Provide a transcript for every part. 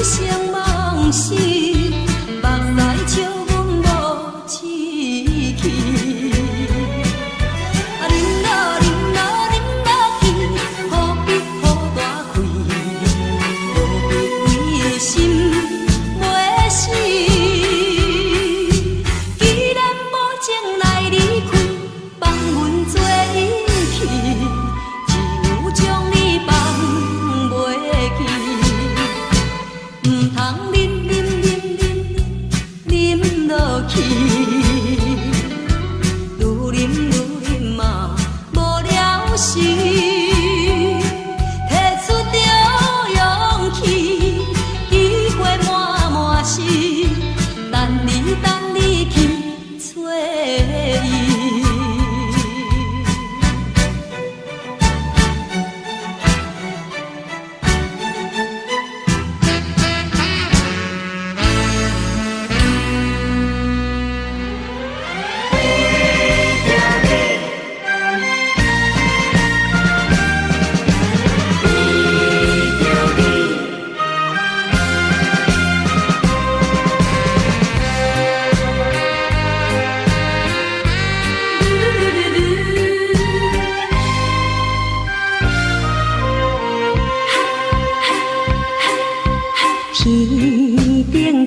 生梦死，目屎笑阮落去，愈啉愈啉嘛无了时，提出着勇气，机会满满是，等你去找伊。天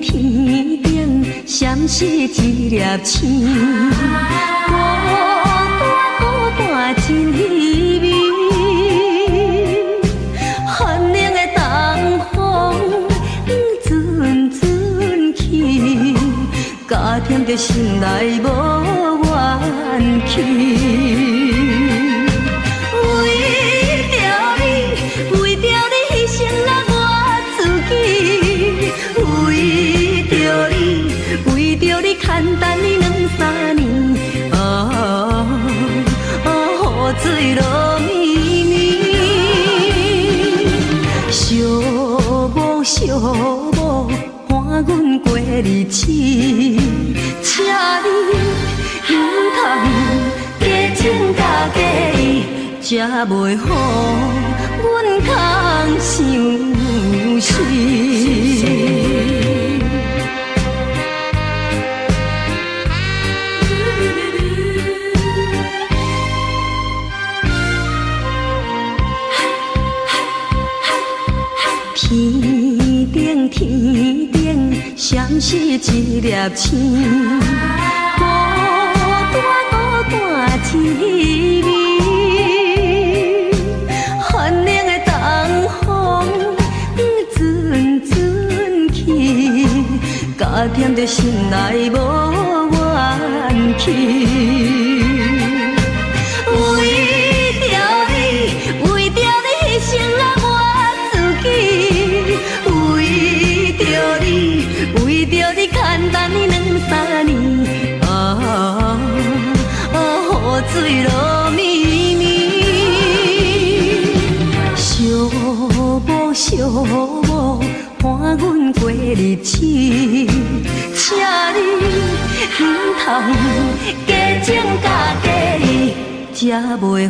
顶闪烁一粒星，孤单真稀微。寒冷的东风阵阵起，加添着心内无怨气。为着你牺牲了我自己。为着你牵等你2、3年，雨水落绵绵，寂寞伴阮过日子，请你唔通加情加计，才袂予阮空伤心。天顶闪烁一粒星，孤单真稀微。寒冷的东风阵阵起，加添着心内无怨气。为着你牺牲了我自己。为着你牵等你2、3年，雨水落绵绵，寂寞伴阮过日子，请你唔通加情加计，才袂予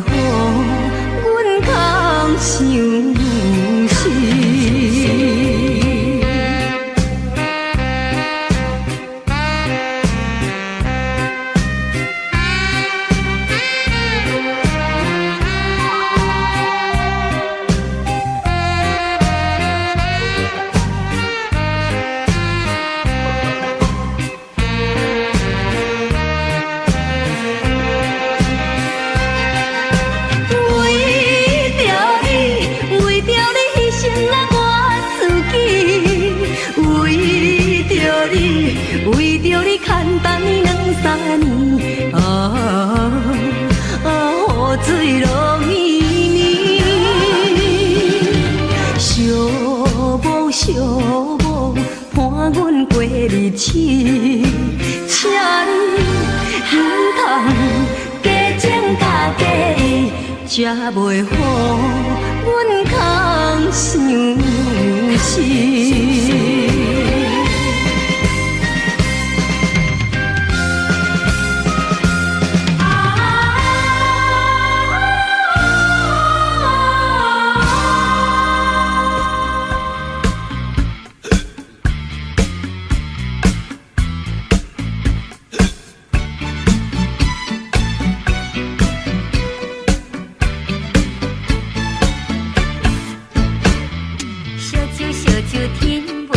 阮空伤心。为着你牵等你2、3年，雨水落绵绵，寂寞伴阮过日子，请你唔通加情加计，才袂予阮空伤心。小酒甜。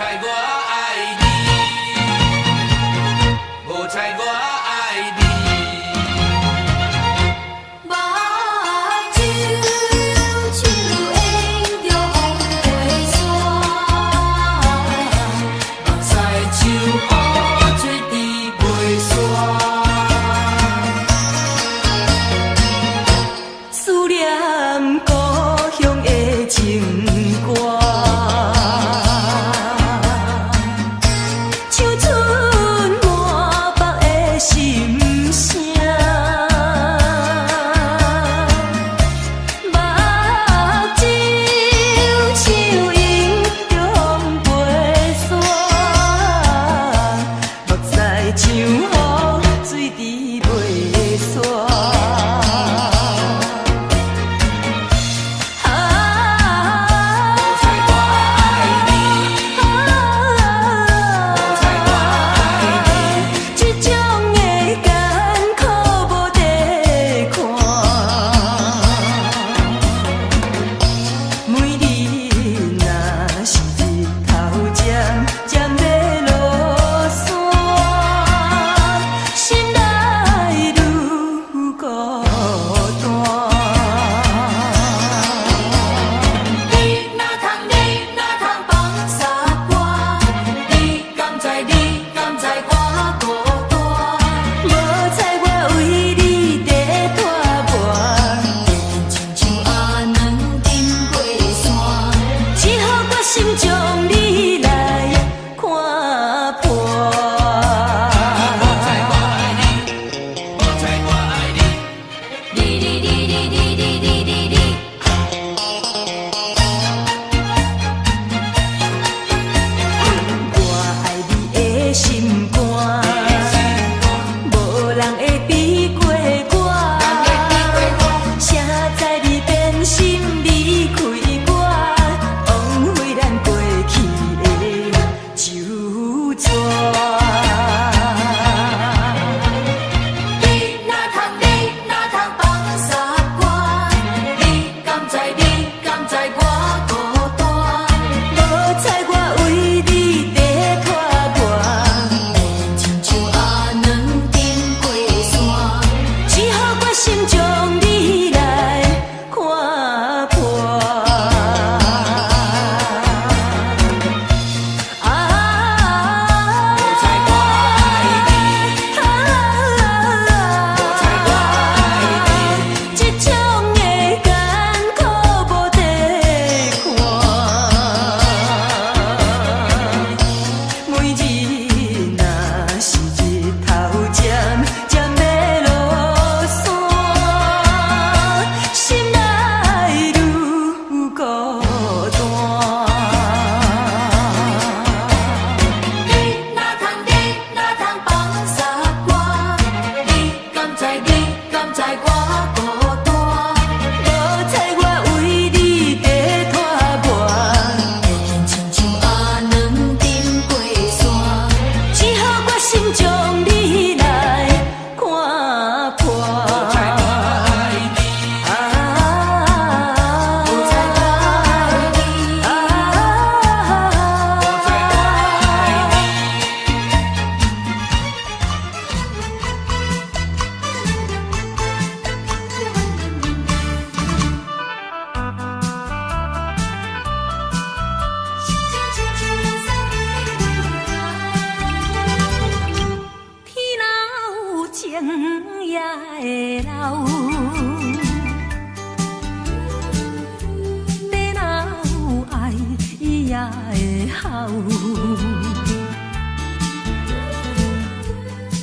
猜我爱你，无猜我爱你。目睭手牵着风飞沙，目屎手雨水滴袂煞。思念故乡的情歌。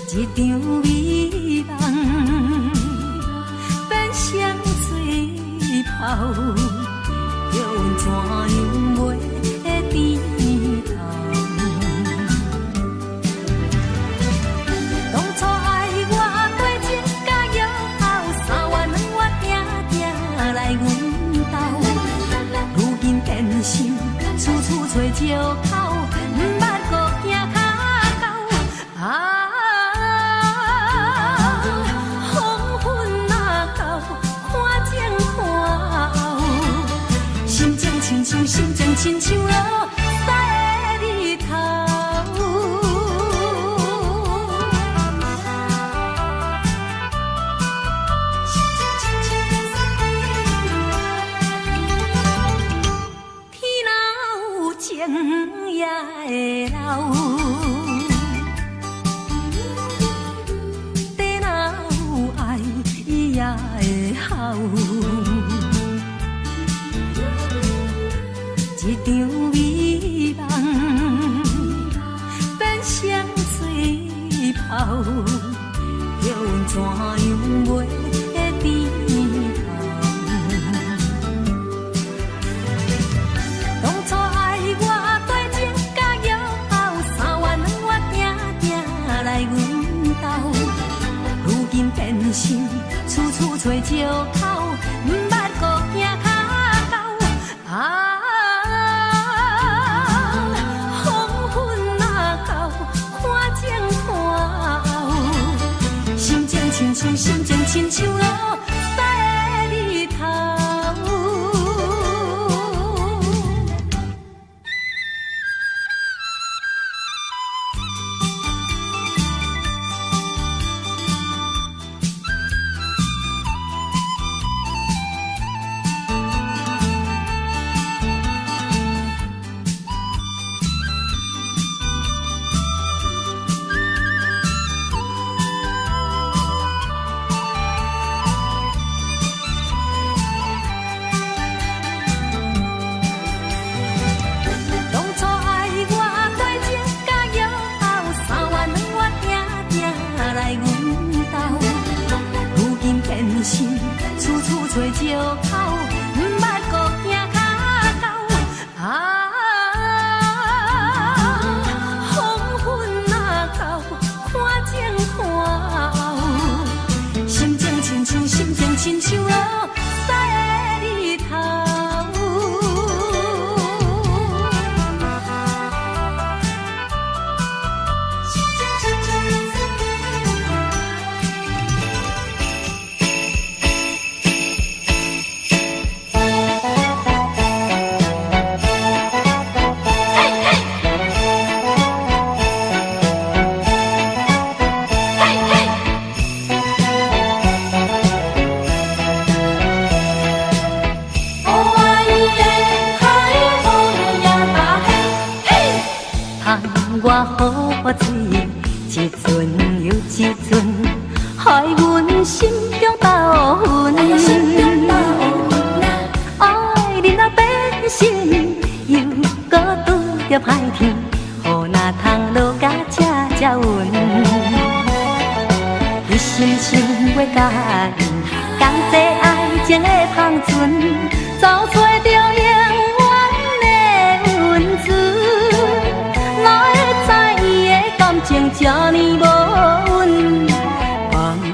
一场美梦变成水泡，叫阮怎样袂低头？当初爱我多情甲约好，3月2月定定来阮兜，如今变心，处处找借口，毋捌搁行脚到啊。心情亲像落西的日情也会老。地若有爱，伊也会好。一场美梦变成水泡，叫阮怎样袂低头？当初爱我对情甲友好，3万2我定定来阮兜，如今变心，处处找借口，毋捌顾行骹高啊。心情亲像落西的日头。处处找借口，毋捌顾行骹高啊！黄昏若到，看前看后，心情亲像落西的日头。我好水，一阵又一阵，害阮心中斗魂。爱你若变心，又搁拄着歹天，予哪通落甲这稳？一心想要甲伊同齐爱情的芳存，找找着永远的温存。情这呢无稳，望予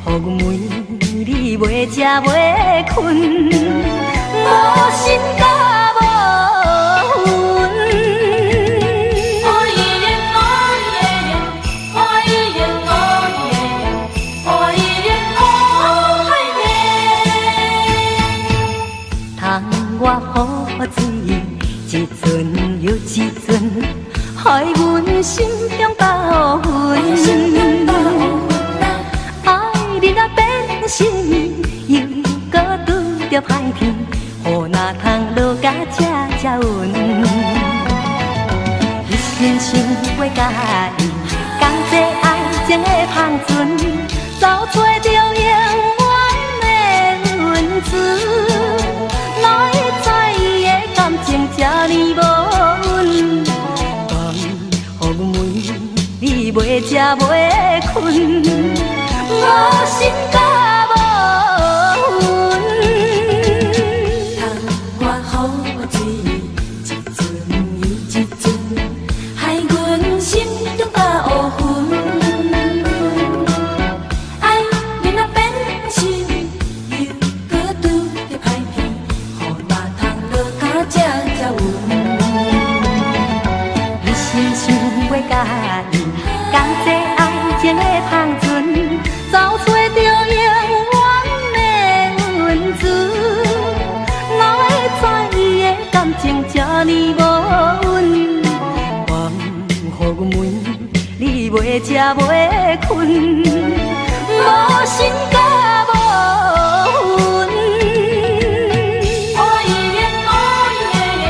阮每日袂食袂困，无心甲无魂。爱伊耶爱伊耶，爱伊耶爱伊耶，爱伊耶爱伊耶。通我好水，一阵又一阵。害阮心中斗魂，爱你若变心，又搁拄着歹天，予哪通落甲这稳？一心想要甲伊同齐爱情的芳存，找找着永远的温存，哪会知伊的感情这呢无稳？你袂食袂困，无心甲无魂。通我好水，一阵又一阵，害阮心中甲乌云。爱你若变心，又搁拄着歹天，予哪通落甲这稳？一心想要甲伊同齐爱情的芳存，找找着永远的温存，哪会知伊的感情这呢无稳？望予阮每日袂食袂困，无心甲无魂。爱伊耶爱伊耶，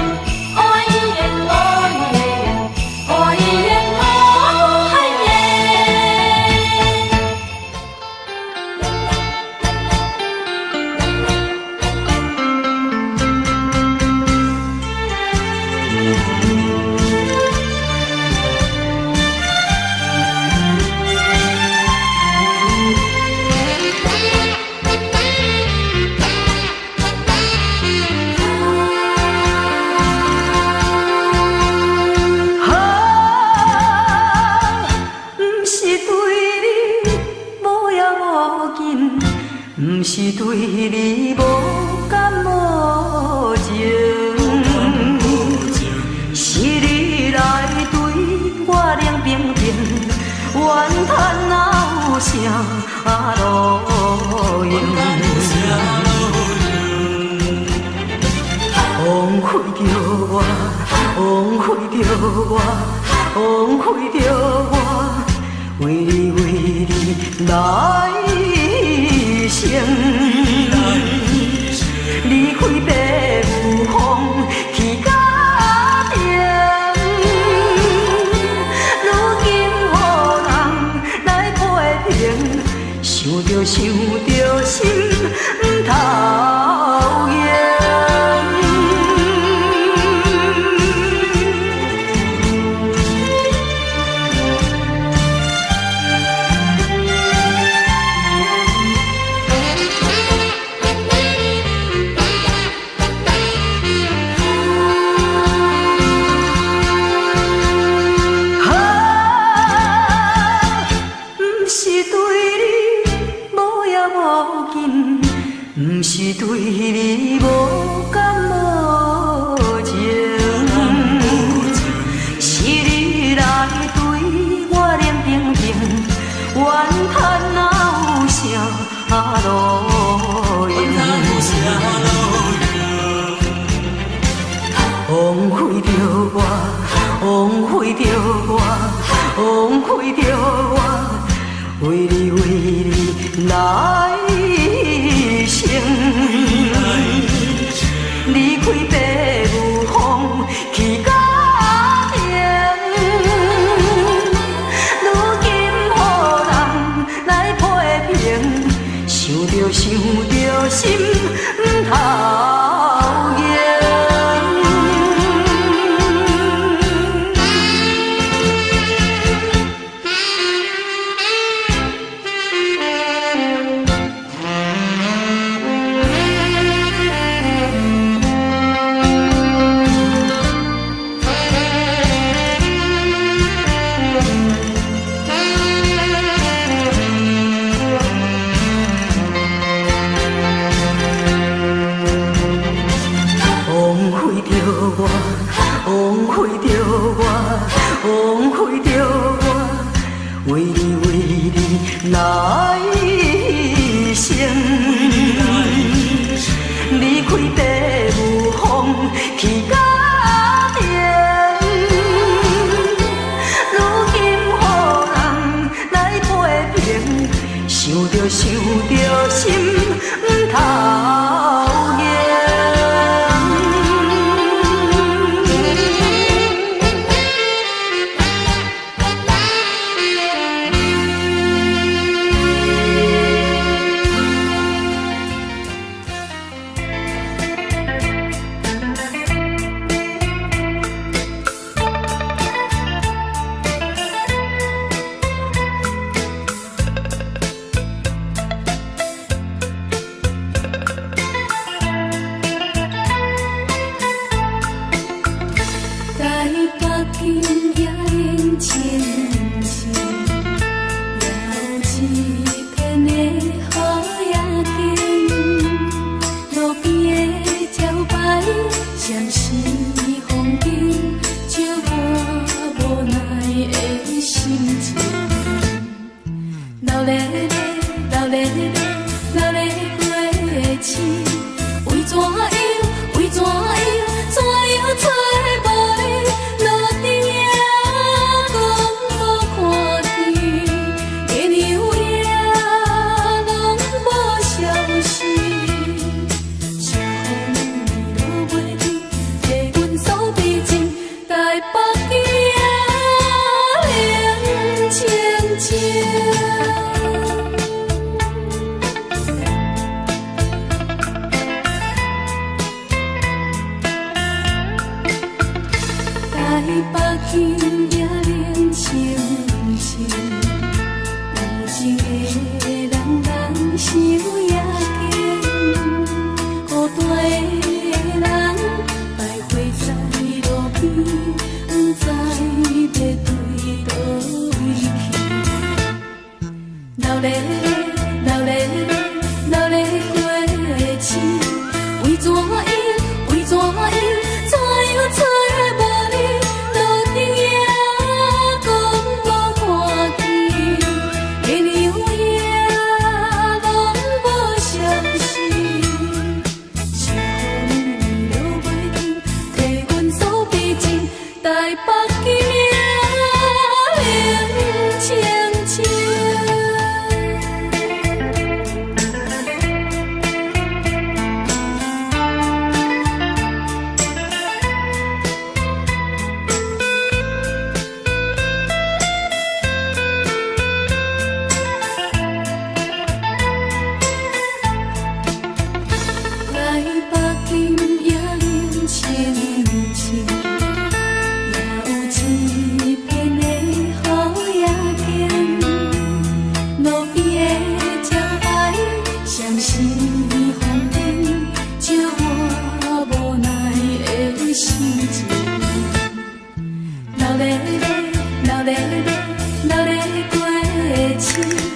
爱伊耶爱。是对你无感无情，是你来对我冷冰冰，怨叹哪有啥路用？枉费着我，枉费着我，枉费着我，为你来生。离开白雾风去家庭，如今予人来批评，想着心不讨厌。不是对你无感无情，是你来对我冷冰冰，怨叹哪有啥路用？枉费着我，枉费着我，枉费着我，为你来生。离开白雾风去家庭，如今予人来批评，想着心不讨厌。枉费着我，枉费着我，为你来生。离开白雾风去家庭，如今予人来批评，想着心不讨厌。老嘞，老嘞，老嘞。情。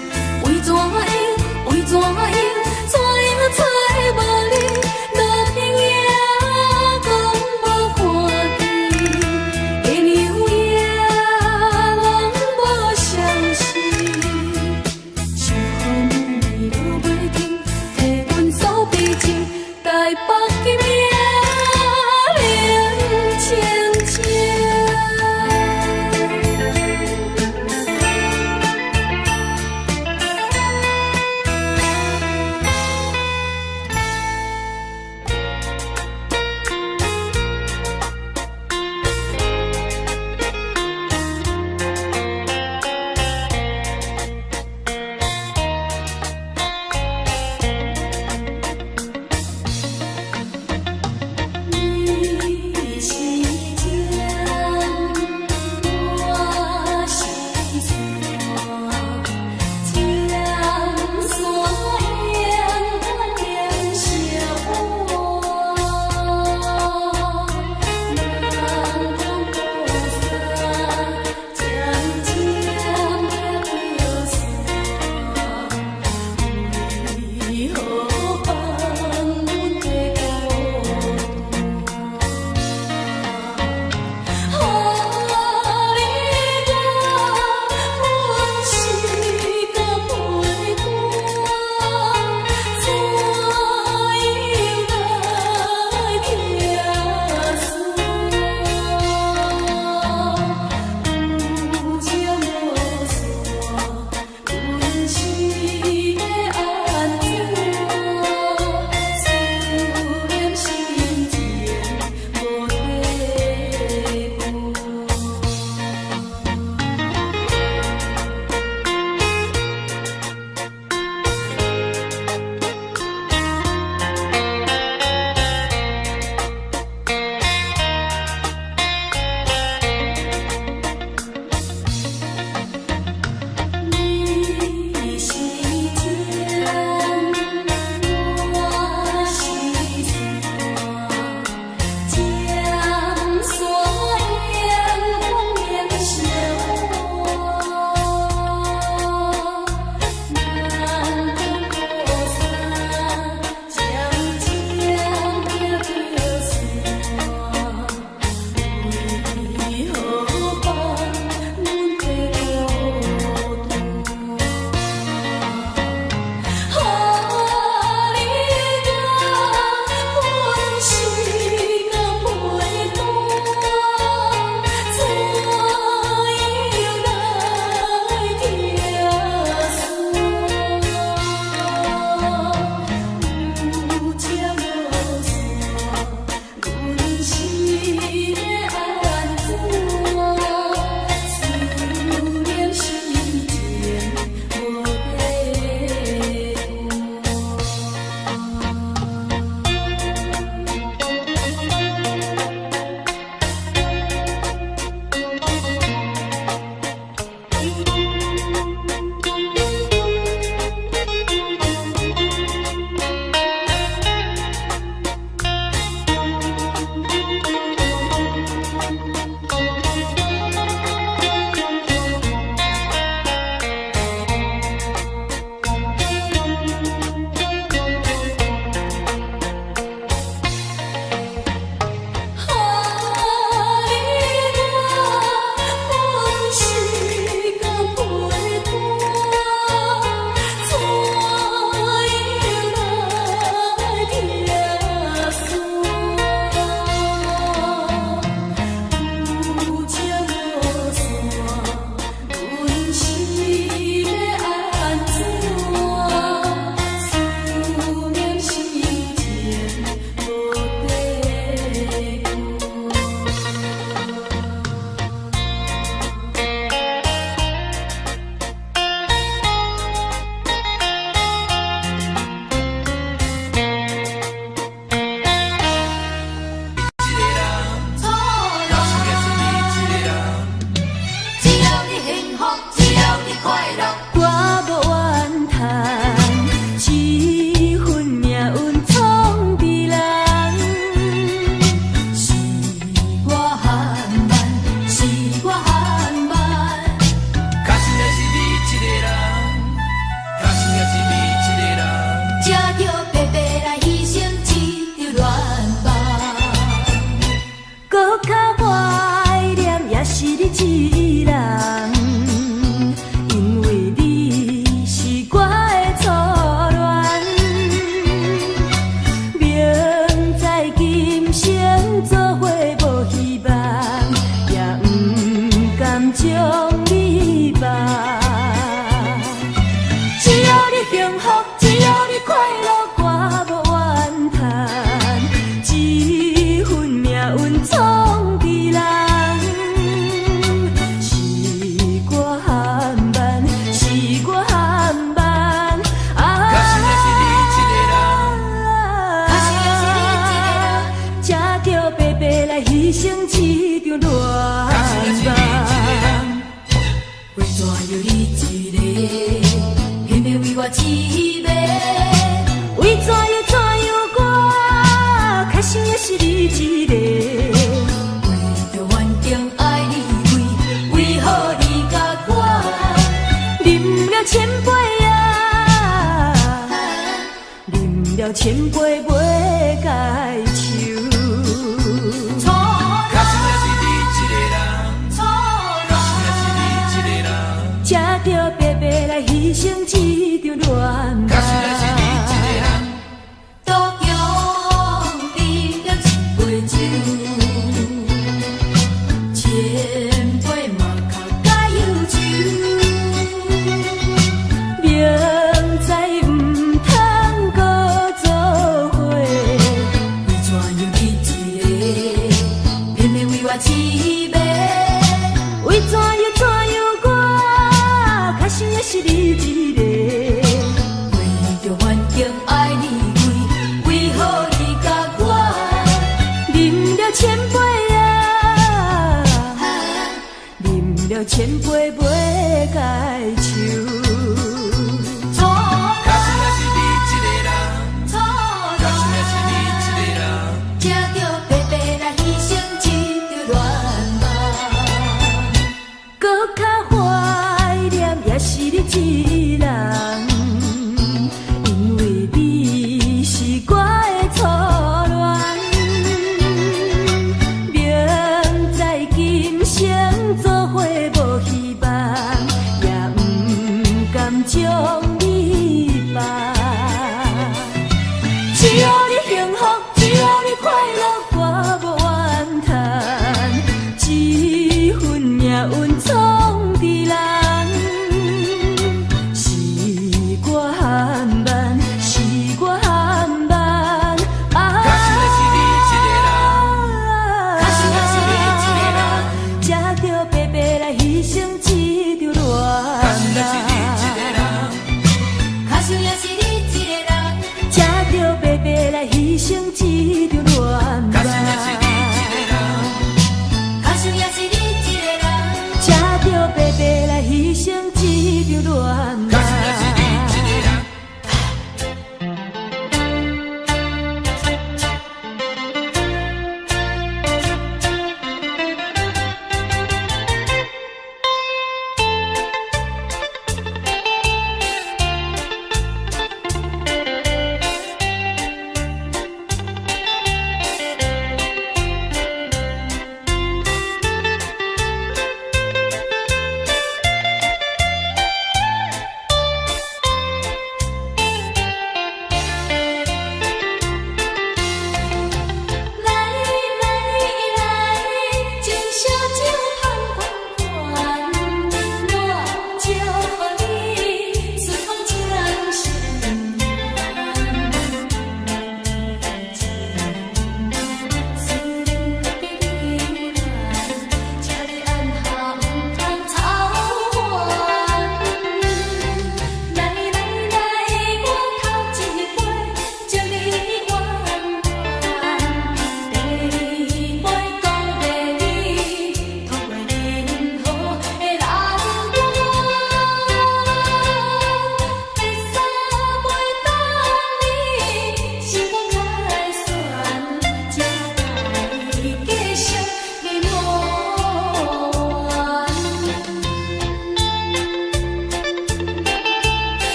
一人，因为你是我的初恋。明知今生做伙无希望，也不甘将你放。只要你幸福，只要你快乐，我无怨叹。一份命运创治人，是我含慢，是我含慢。可是也是你一个人，可是也是你一个人，才着白白来牺牲一场恋可是也是你一个人。梦。为怎又你一个，偏偏为我一个？为怎又我，开心也是你一个？为着顽强爱你，为何你甲我啉了千杯啊？啉了千杯袂解愁。可是也是你一个人，可是也是你一个人，才着白白来牺牲一场恋可是也是你一个人。途中饮了一杯酒，千杯嘛较解忧愁。明知唔通搁做伙，为怎又你一个，偏偏为我一个？为怎又我，开心也是你一个？为着顽强爱你，为何你甲我啉了千杯啊？啉了千杯袂解愁。可是也是你一个人，可是也是你一个人，才着白白来牺牲一场恋梦。搁较怀念也是你一人，因为你是我的初恋。明知今生做伙无希望，也不甘将你放。只要你幸福，只要你快乐，我无怨叹。一份命运创治人，是我含慢，是我含慢。可是也是你一个人，可是也是你一个人，才着白白来牺牲一场可是也是你恋一个人，可是也是你一个人，才着白白来牺牲一场恋可是也是你一个人，可是也是你一个人，才着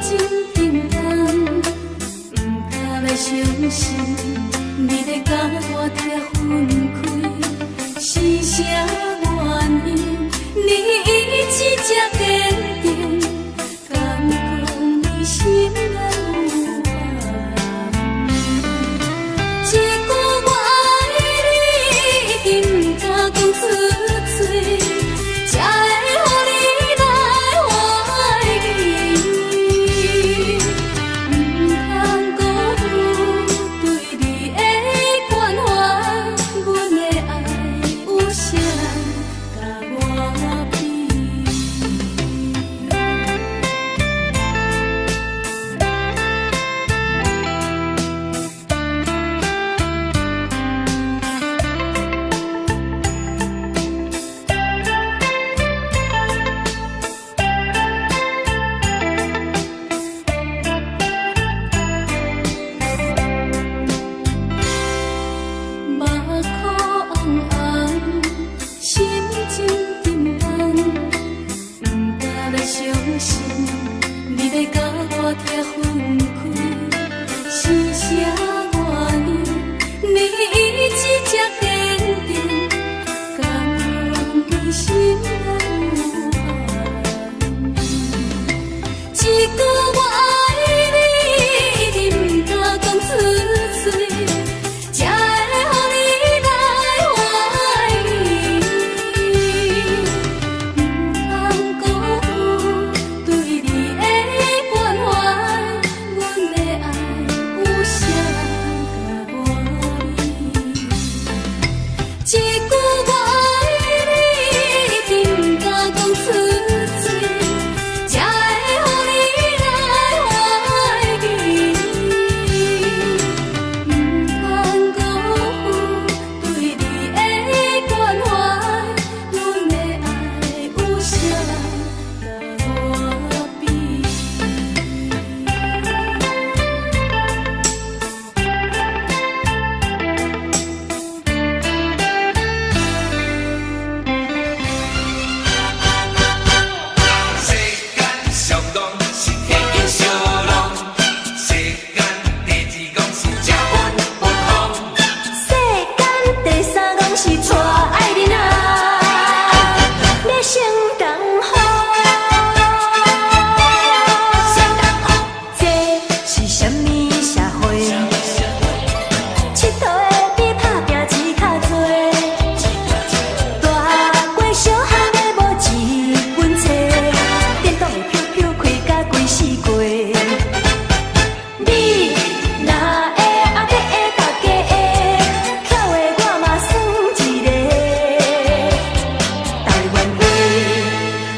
真平淡，不敢来相信你要甲我拆分开，是啥原因？你一直这坚定，敢讲你心内有爱？一句我爱你，一定不敢讲出嘴，才会予你来怀疑。不通辜负对你的关怀，阮的爱有谁甲我比？目眶红红，心情沉重，不敢来相信你要甲我拆分开，是啥原因？你一直这坚定，敢讲你心内有爱？一句我爱你，一定不敢讲出嘴，才会予你来怀疑。不通辜负对你的关怀，阮的爱有谁甲我比？一句我爱你，一定不敢讲出嘴，才会予你来怀疑。不通辜负对你的关怀，阮的爱有谁甲我比？世间上讲是天经小浪，世间第二讲是吃分分红。世间第三讲是带爱人啊，要成同好。这是什么社会？佚佗的比打拼钱较多，大过小汉的无一分册，电动的飘飘开甲规世界。你若会阿伯会大家会，巧的我嘛算一个。台湾话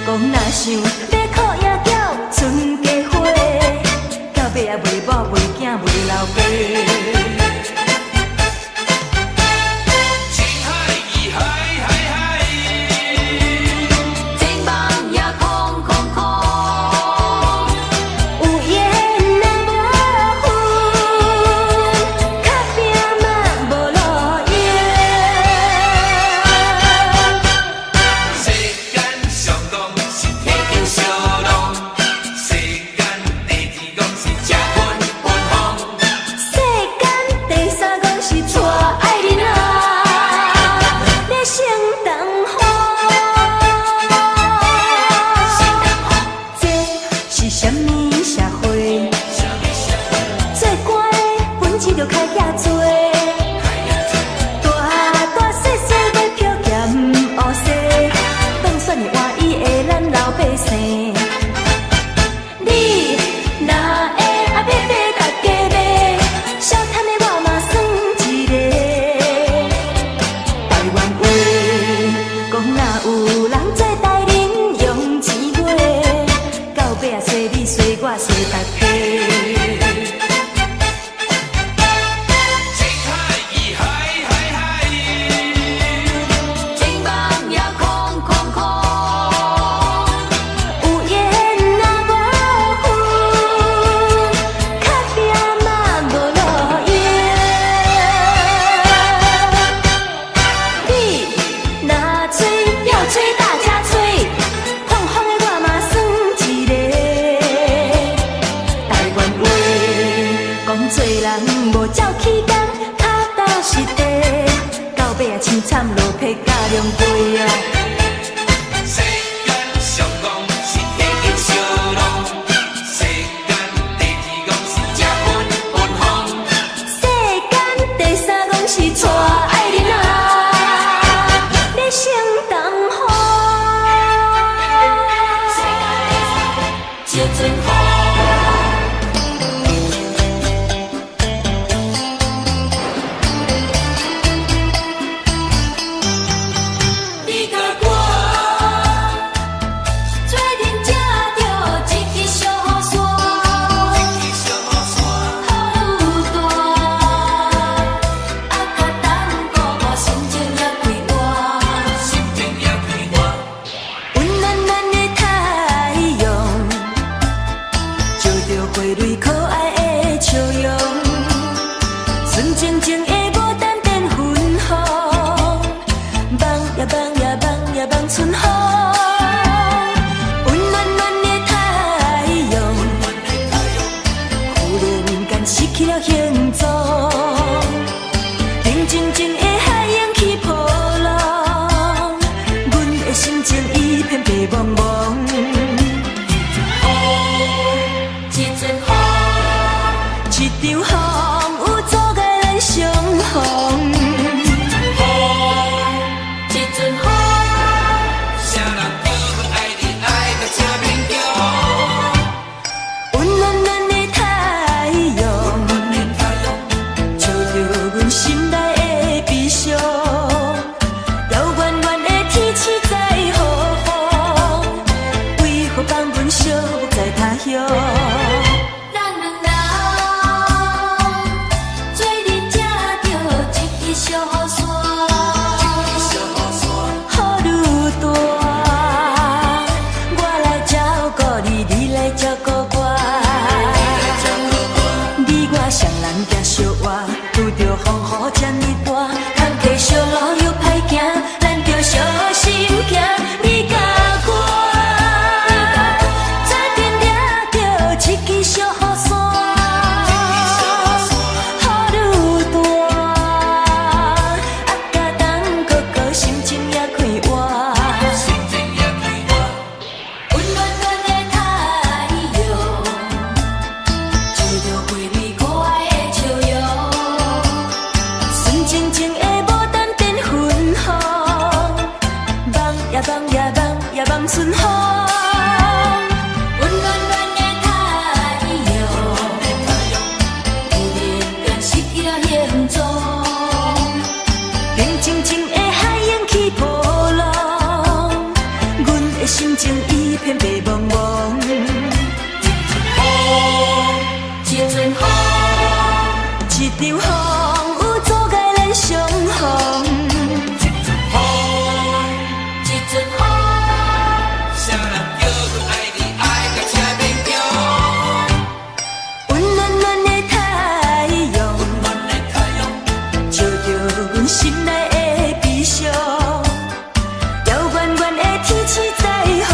讲若想要靠野鸟存家伙，到尾也袂某袂囝袂老爸。情海义海海海，前梦也空空空，有缘若无份，较拼嘛无路用。世间上讲是天经小浪，世间第二讲是吃分分红。世间阵风。你甲我做阵才着一支小雨伞，雨大，啊较等顾我心情也快活。温暖暖的太阳，照着花蕊可爱的笑容，纯净净的牡丹变粉红，梦呀梦呀梦呀梦春风。温暖暖的太阳，忽然间失去了形状，冷静静的海涌起波浪，阮的心情一片白茫茫。一阵风，一场风有阻碍咱相逢。一阵风，啥人叫我爱你爱到这勉强？温暖暖的太阳，照着阮心内的悲伤。遥远远的天气在雨风，为何放阮寂寞在他乡？咱两人做阵才着一支小雨伞，雨愈大，我来照顾你，你来照顾我。你我双人行相活，拄着风雨这么大，坎坷小路又歹行，咱着小心行。你甲我做阵抓着一支小雨伞，雨愈大，啊甲等哥哥心情也快活。温暖暖的太阳，照着花蕊可爱的笑容，纯净净的牡丹变粉红，梦呀梦呀梦呀梦春风。温暖暖的太阳，忽然间失去了形状，冷静静的海涌起波浪，阮的心情一片白茫茫。一阵风，一场风有阻碍咱相逢。一阵风，啥人叫我爱你爱到这勉强？温暖暖的太阳，照着阮心内的悲伤。遥远远的天气在雨风，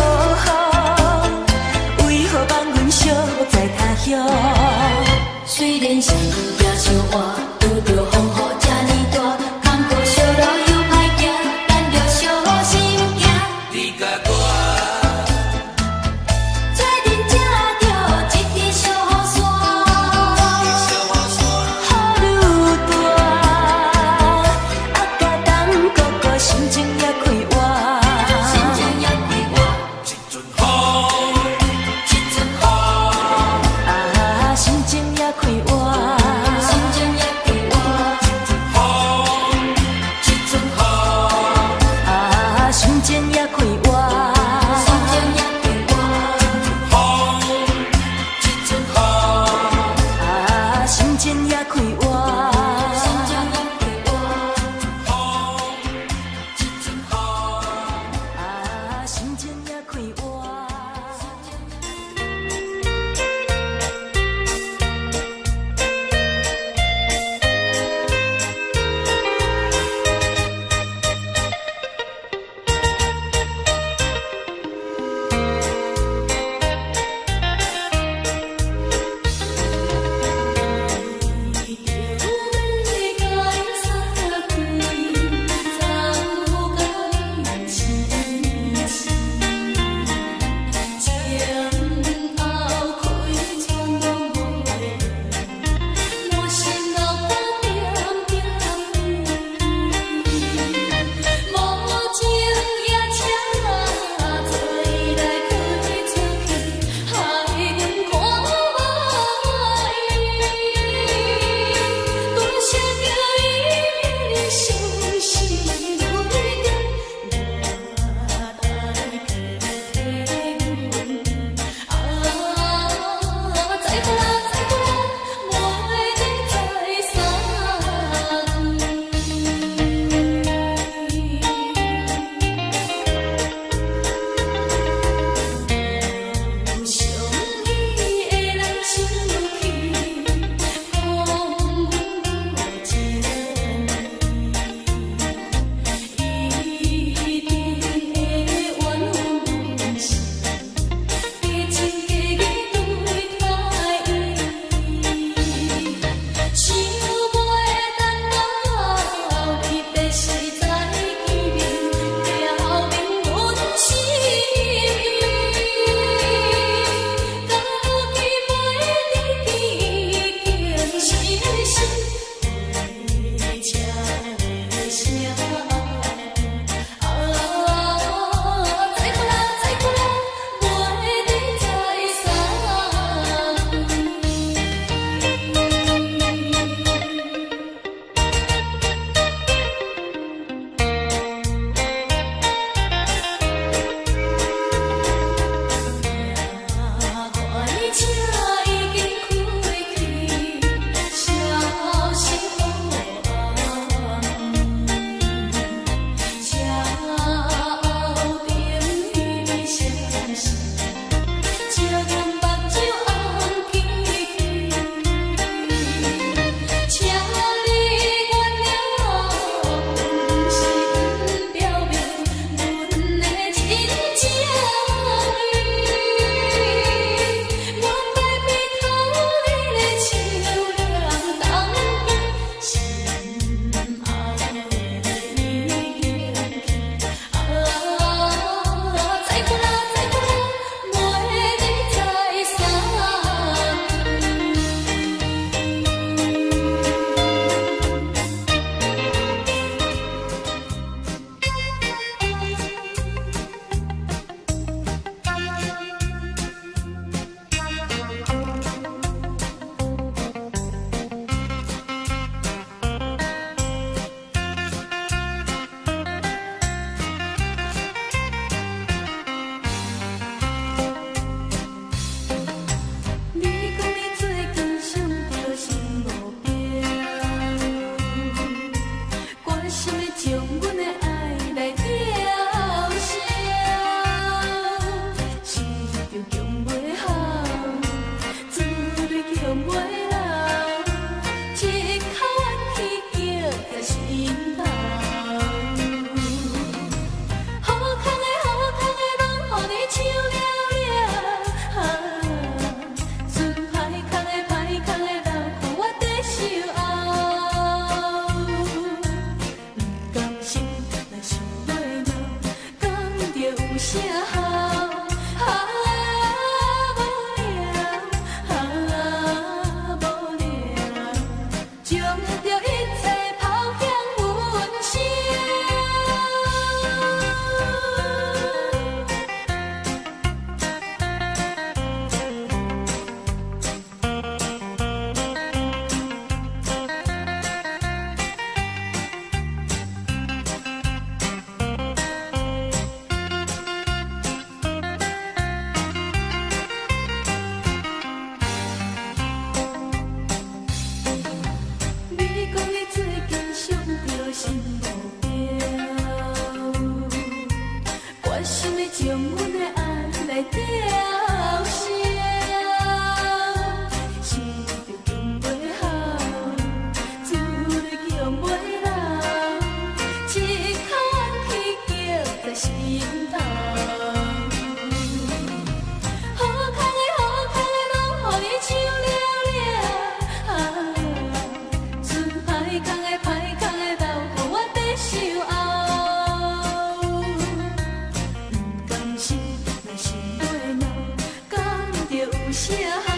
啥好，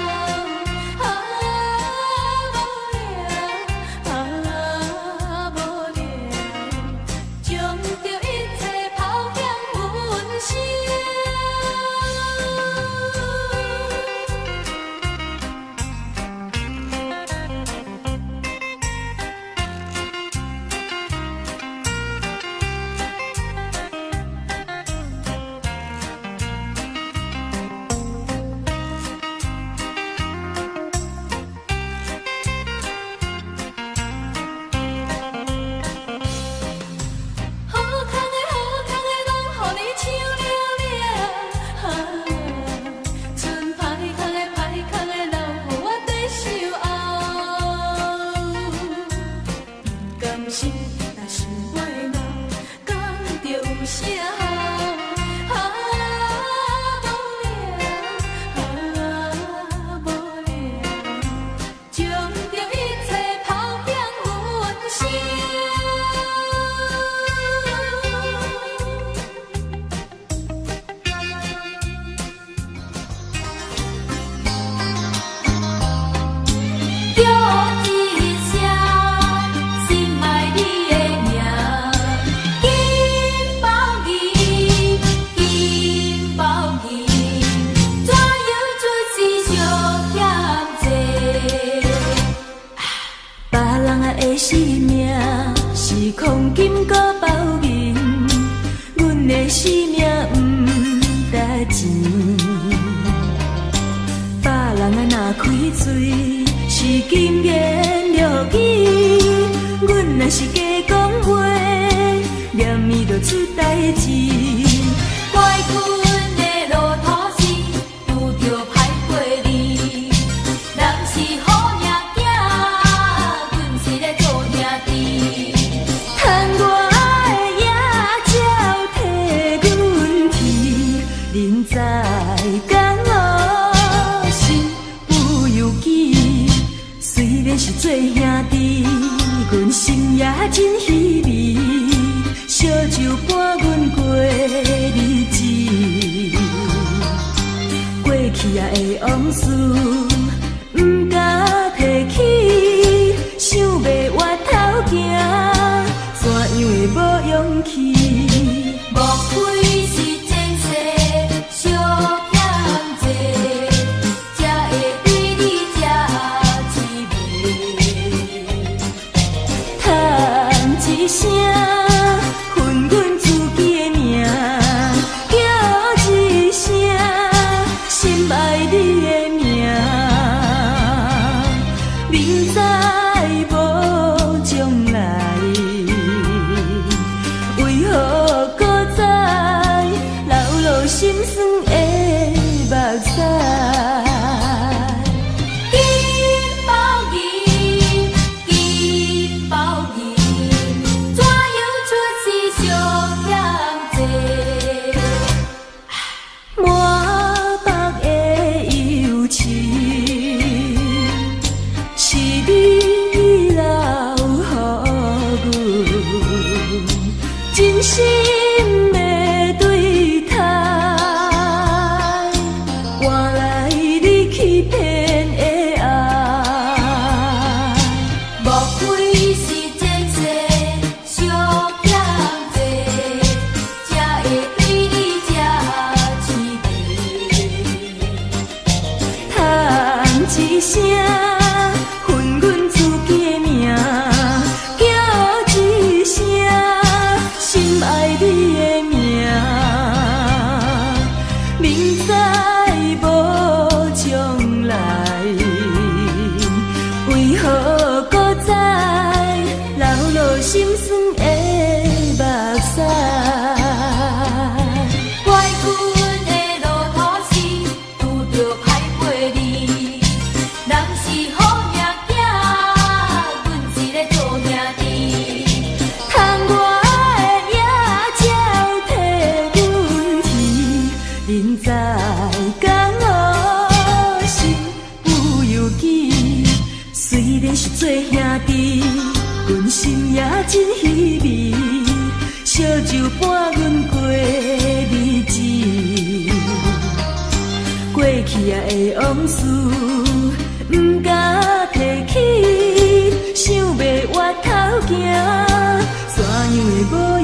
无聊，将着一切抛向阮声。好康的，拢予你抢了了，剩歹康的，留予我在守候。甘心若想袂老，讲着有啥好？无聊，将着一切抛向阮声。叫一声，心爱你的名，金包银，金包银，怎样出世上险济？别人的生命是黄金搁包银，阮的生命不值钱。别人啊若开嘴是金言玉语，阮若是假讲话，念伊就出代志。怪阮的路途是拄着歹过你，人是好命囝，阮是咧做兄弟。趁我的野鸟替阮啼，人在江湖心有犹记。虽然是做兄弟，阮心也真稀微。烧酒伴阮过日子，过去啊的往事不敢提起，想要回头行，怎样会无勇气？莫非是前世相欠债，才会对你这滋味？叹一声，恨阮自己的命，叫一声，心爱你的名，明知无将来，为何搁再流露心酸的目屎？金包银，金包银，怎样出世上险济？满腹的忧情，是你留予阮，真心的对待，换来你欺骗的爱。莫非是前世相欠债，才会对你这滋味？叹一声，恨阮自己的命，叫一声，心爱你的名，明知无将来，为何搁再流露心酸的目屎？怪阮的路途是拄着歹过你，人是好命囝，阮是咧做兄弟。趁我的野鸟替阮啼，人在江湖心有犹记。虽然是做兄弟，阮心也真稀微。烧酒伴阮过日子，过过去啊的往事，不敢提起，想要回头行，怎样会无？